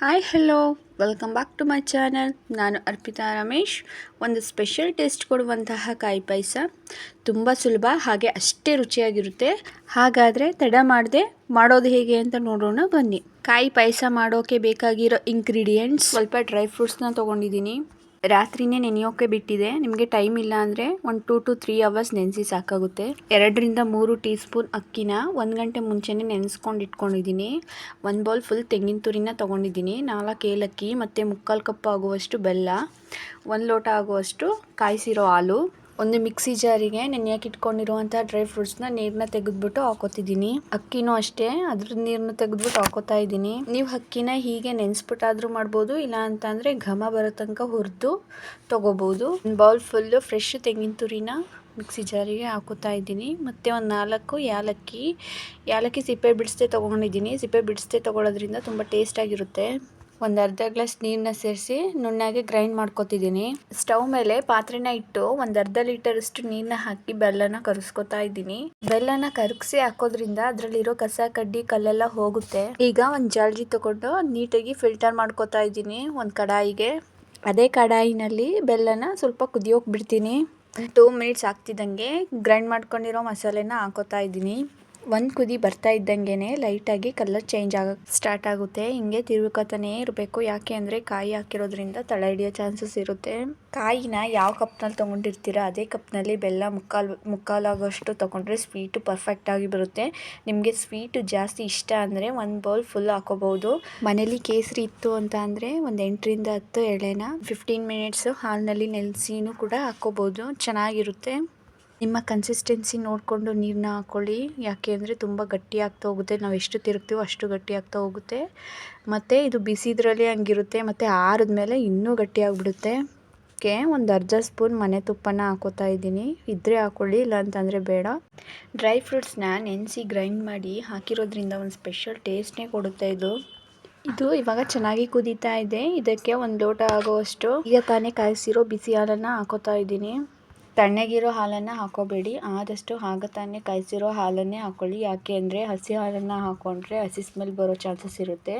Hi hello welcome back to my channel. ನಾನು ಅರ್ಪಿತಾ ರಮೇಶ್. ಒಂದು special taste ಕೊಡುವಂತಹ ಕಾಯಿ ಪಾಯಸ ತುಂಬ ಸುಲಭ, ಹಾಗೆ ಅಷ್ಟೇ ರುಚಿಯಾಗಿರುತ್ತೆ. ಹಾಗಾದರೆ ತಡ ಮಾಡದೆ ಮಾಡೋದು ಹೇಗೆ ಅಂತ ನೋಡೋಣ ಬನ್ನಿ. ಕಾಯಿ ಪಾಯಸ ಮಾಡೋಕೆ ಬೇಕಾಗಿರೋ ಇಂಗ್ರೀಡಿಯೆಂಟ್ಸ್: ಸ್ವಲ್ಪ ಡ್ರೈ ಫ್ರೂಟ್ಸ್ನ ತೊಗೊಂಡಿದ್ದೀನಿ. ರಾತ್ರಿನೇ ನೆನೆಯೋಕೆ ಬಿಟ್ಟಿದೆ. ನಿಮಗೆ ಟೈಮ್ ಇಲ್ಲ ಅಂದರೆ 1 to 3 hours ನೆನೆಸಿ ಸಾಕಾಗುತ್ತೆ. 2-3 ಟೀ ಸ್ಪೂನ್ ಅಕ್ಕಿನ 1 ಗಂಟೆ ಮುಂಚೆನೇ ನೆನೆಸ್ಕೊಂಡು ಇಟ್ಕೊಂಡಿದ್ದೀನಿ. 1 ಬೌಲ್ ಫುಲ್ ತೆಂಗಿನ ತುರಿನ ತೊಗೊಂಡಿದ್ದೀನಿ. 4 ಏಲಕ್ಕಿ ಮತ್ತು 3/4 ಕಪ್ ಆಗುವಷ್ಟು ಬೆಲ್ಲ, 1 ಲೋಟ ಆಗುವಷ್ಟು ಕಾಯಿಸಿರೋ ಹಾಲು, ಒಂದು ಮಿಕ್ಸಿ ಜಾರಿಗೆ ನೆನೆಯಕ್ಕೆ ಇಟ್ಕೊಂಡಿರುವಂಥ ಡ್ರೈ ಫ್ರೂಟ್ಸ್ನ ನೀರನ್ನ ತೆಗೆದ್ಬಿಟ್ಟು ಹಾಕೋತಿದ್ದೀನಿ. ಅಕ್ಕಿನೂ ಅಷ್ಟೇ, ಅದ್ರ ನೀರನ್ನ ತೆಗೆದ್ಬಿಟ್ಟು ಹಾಕೋತಾ ಇದ್ದೀನಿ. ನೀವು ಅಕ್ಕಿನ ಹೀಗೆ ನೆನೆಸ್ಬಿಟ್ಟಾದ್ರೂ ಮಾಡ್ಬೋದು, ಇಲ್ಲ ಅಂತಂದರೆ ಘಮ ಬರೋ ತನಕ ಹುರಿದು ತೊಗೋಬೋದು. 1 ಬೌಲ್ ಫುಲ್ಲು ಫ್ರೆಶ್ ತೆಂಗಿನ ತುರಿನ ಮಿಕ್ಸಿ ಜಾರಿಗೆ ಹಾಕೋತಾ ಇದ್ದೀನಿ. ಮತ್ತು ಒಂದು 4 ಏಲಕ್ಕಿ ಸಿಪ್ಪೆ ಬಿಡಿಸ್ದೆ ತೊಗೊಂಡಿದ್ದೀನಿ. ಸಿಪ್ಪೆ ಬಿಡಿಸ್ದೆ ತೊಗೊಳೋದ್ರಿಂದ ತುಂಬ ಟೇಸ್ಟಾಗಿರುತ್ತೆ. ಒಂದು ಅರ್ಧ ಗ್ಲಾಸ್ ನೀರನ್ನ ಸೇರಿಸಿ ನುಣ್ಣಗೆ ಗ್ರೈಂಡ್ ಮಾಡ್ಕೊತಿದ್ದೀನಿ. ಸ್ಟವ್ ಮೇಲೆ ಪಾತ್ರೆನ ಇಟ್ಟು ಒಂದು ಅರ್ಧ ಲೀಟರಷ್ಟು ನೀರನ್ನ ಹಾಕಿ ಬೆಲ್ಲನ ಕರಗಿಸ್ಕೊತಾ ಇದ್ದೀನಿ. ಬೆಲ್ಲನ ಕರಗಿಸಿ ಹಾಕೋದ್ರಿಂದ ಅದರಲ್ಲಿರೋ ಕಸ ಕಡ್ಡಿ ಕಲ್ಲೆಲ್ಲ ಹೋಗುತ್ತೆ. ಈಗ ಒಂದು ಜಾಳ್ಗಿ ತಗೊಂಡು ನೀಟಾಗಿ ಫಿಲ್ಟರ್ ಮಾಡ್ಕೊತಾ ಇದ್ದೀನಿ ಒಂದು ಕಡಾಯಿಗೆ. ಅದೇ ಕಡಾಯಿನಲ್ಲಿ ಬೆಲ್ಲನ ಸ್ವಲ್ಪ ಕುದಿಯೋಕೆ ಬಿಡ್ತೀನಿ. 2 ಮಿನಿಟ್ಸ್ ಆಗ್ತಿದ್ದಂಗೆ ಗ್ರೈಂಡ್ ಮಾಡ್ಕೊಂಡಿರೋ ಮಸಾಲೆನ ಹಾಕೋತಾ ಇದ್ದೀನಿ. ಒಂದು ಕುದಿ ಬರ್ತಾ ಇದ್ದಂಗೆ ಲೈಟಾಗಿ ಕಲರ್ ಚೇಂಜ್ ಆಗೋಕ್ಕೆ ಸ್ಟಾರ್ಟ್ ಆಗುತ್ತೆ. ಹಿಂಗೆ ತಿರುಗ್ಕೊತಾನೇ ಇರಬೇಕು, ಯಾಕೆ ಅಂದರೆ ಕಾಯಿ ಹಾಕಿರೋದ್ರಿಂದ ತಳ ಹಿಡಿಯೋ ಚಾನ್ಸಸ್ ಇರುತ್ತೆ. ಕಾಯಿನ ಯಾವ ಕಪ್ನಲ್ಲಿ ತೊಗೊಂಡಿರ್ತೀರ ಅದೇ ಕಪ್ನಲ್ಲಿ ಬೆಲ್ಲ ಮುಕ್ಕಾಲಾಗೋಷ್ಟು ತೊಗೊಂಡ್ರೆ ಸ್ವೀಟು ಪರ್ಫೆಕ್ಟಾಗಿ ಬರುತ್ತೆ. ನಿಮಗೆ ಸ್ವೀಟು ಜಾಸ್ತಿ ಇಷ್ಟ ಅಂದರೆ 1 ಬೌಲ್ ಫುಲ್ ಹಾಕೋಬಹುದು. ಮನೇಲಿ ಕೇಸರಿ ಇತ್ತು ಅಂತ ಅಂದರೆ ಒಂದು 8-10 ಎಳೆನ 15 ಮಿನಿಟ್ಸು ಹಾಲಿನಲ್ಲಿ ನೆನೆಸಿನೂ ಕೂಡ ಹಾಕೋಬಹುದು, ಚೆನ್ನಾಗಿರುತ್ತೆ. ನಿಮ್ಮ ಕನ್ಸಿಸ್ಟೆನ್ಸಿ ನೋಡಿಕೊಂಡು ನೀರನ್ನ ಹಾಕ್ಕೊಳ್ಳಿ, ಯಾಕೆ ಅಂದರೆ ತುಂಬ ಗಟ್ಟಿ ಆಗ್ತಾ ಹೋಗುತ್ತೆ. ನಾವು ಎಷ್ಟು ತಿರುಗ್ತೀವೋ ಅಷ್ಟು ಗಟ್ಟಿ ಆಗ್ತಾ ಹೋಗುತ್ತೆ. ಮತ್ತು ಇದು ಬಿಸಿದ್ರಲ್ಲಿ ಹಂಗಿರುತ್ತೆ, ಮತ್ತು ಆರಿದ್ಮೇಲೆ ಇನ್ನೂ ಗಟ್ಟಿ ಆಗಿಬಿಡುತ್ತೆ. ಅದಕ್ಕೆ ಒಂದು ಅರ್ಧ ಸ್ಪೂನ್ ಮನೆ ತುಪ್ಪನ ಹಾಕೋತಾ ಇದ್ದೀನಿ. ಇದ್ದರೆ ಹಾಕ್ಕೊಳ್ಳಿ, ಇಲ್ಲ ಅಂತಂದರೆ ಬೇಡ. ಡ್ರೈ ಫ್ರೂಟ್ಸ್ನ ನೆನೆಸಿ ಗ್ರೈಂಡ್ ಮಾಡಿ ಹಾಕಿರೋದ್ರಿಂದ ಒಂದು ಸ್ಪೆಷಲ್ ಟೇಸ್ಟ್ನೇ ಕೊಡುತ್ತೆ ಇದು ಇವಾಗ ಚೆನ್ನಾಗಿ ಕುದೀತಾ ಇದೆ. ಇದಕ್ಕೆ 1 ಲೋಟ ಆಗೋವಷ್ಟು ಈಗ ತಾನೇ ಕಾಯಿಸಿರೋ ಬಿಸಿ ಹಾಲನ್ನು ಹಾಕೋತಾ ಇದ್ದೀನಿ. ತಣ್ಣಗಿರೋ ಹಾಲನ್ನು ಹಾಕೋಬೇಡಿ, ಆದಷ್ಟು ಆಗ ತಾನೇ ಕಾಯಿಸಿರೋ ಹಾಲನ್ನೇ ಹಾಕ್ಕೊಳ್ಳಿ. ಯಾಕೆ ಅಂದರೆ ಹಸಿ ಹಾಲನ್ನು ಹಾಕ್ಕೊಂಡ್ರೆ ಹಸಿ ಸ್ಮೆಲ್ ಬರೋ ಚಾನ್ಸಸ್ ಇರುತ್ತೆ.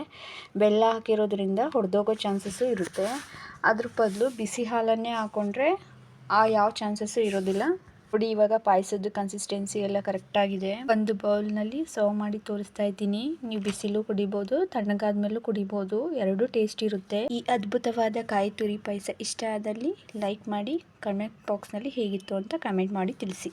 ಬೆಲ್ಲ ಹಾಕಿರೋದ್ರಿಂದ ಹೊಡೆದೋಗೋ ಚಾನ್ಸಸ್ಸು ಇರುತ್ತೆ. ಅದ್ರ ಬದಲು ಬಿಸಿ ಹಾಲನ್ನೇ ಹಾಕ್ಕೊಂಡ್ರೆ ಯಾವ ಚಾನ್ಸಸ್ಸು ಇರೋದಿಲ್ಲ. ನೋಡಿ, ಇವಾಗ ಪಾಯಸದ ಕನ್ಸಿಸ್ಟೆನ್ಸಿ ಎಲ್ಲ ಕರೆಕ್ಟಾಗಿದೆ. ಒಂದು ಬೌಲ್ನಲ್ಲಿ ಸರ್ವ್ ಮಾಡಿ ತೋರಿಸ್ತಾ ಇದ್ದೀನಿ. ನೀವು ಬಿಸಿಲು ಕುಡಿಬೋದು, ತಣ್ಣಗಾದ್ಮೇಲೂ ಕುಡಿಬೋದು, ಎರಡೂ ಟೇಸ್ಟ್ ಇರುತ್ತೆ. ಈ ಅದ್ಭುತವಾದ ಕಾಯಿ ತುರಿ ಪಾಯಸ ಇಷ್ಟ ಆದಲ್ಲಿ ಲೈಕ್ ಮಾಡಿ, ಕಮೆಂಟ್ ಬಾಕ್ಸ್ನಲ್ಲಿ ಹೇಗಿತ್ತು ಅಂತ ಕಮೆಂಟ್ ಮಾಡಿ ತಿಳಿಸಿ.